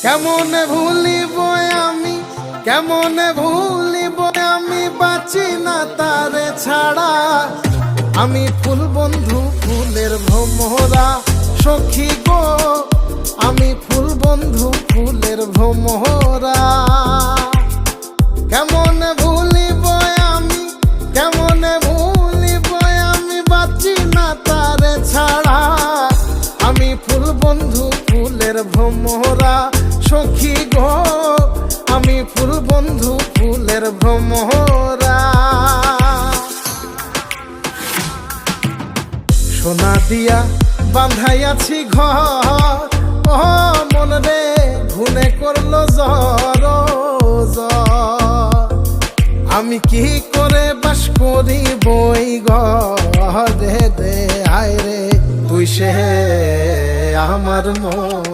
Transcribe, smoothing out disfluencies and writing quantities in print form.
কেমনে ভুলিব আমি, কেমনে ভুলিব আমি, বাঁচি না তারে ছাড়া। আমি ফুল বন্ধু ফুলের ভ্রমরা সখী গো, আমি ফুল বন্ধু ফুলের ভ্রমরা। কেমনে ভুলিব আমি, কেমনে ভুলিব আমি, বাঁচি না তারে ছাড়া। আমি ফুল বন্ধু ফুলের ভ্রমরা সখী গো, আমি ফুল বন্ধু ফুলের ভ্রমরা। সোনা দিয়া বাঁধাইয়াছি ঘর, ও মন রে ঘুনে করলো জ্বর জ্বর। আমি কি করে বাস করি বই ঘরে দে, আয় রে তুই সে আমার মন।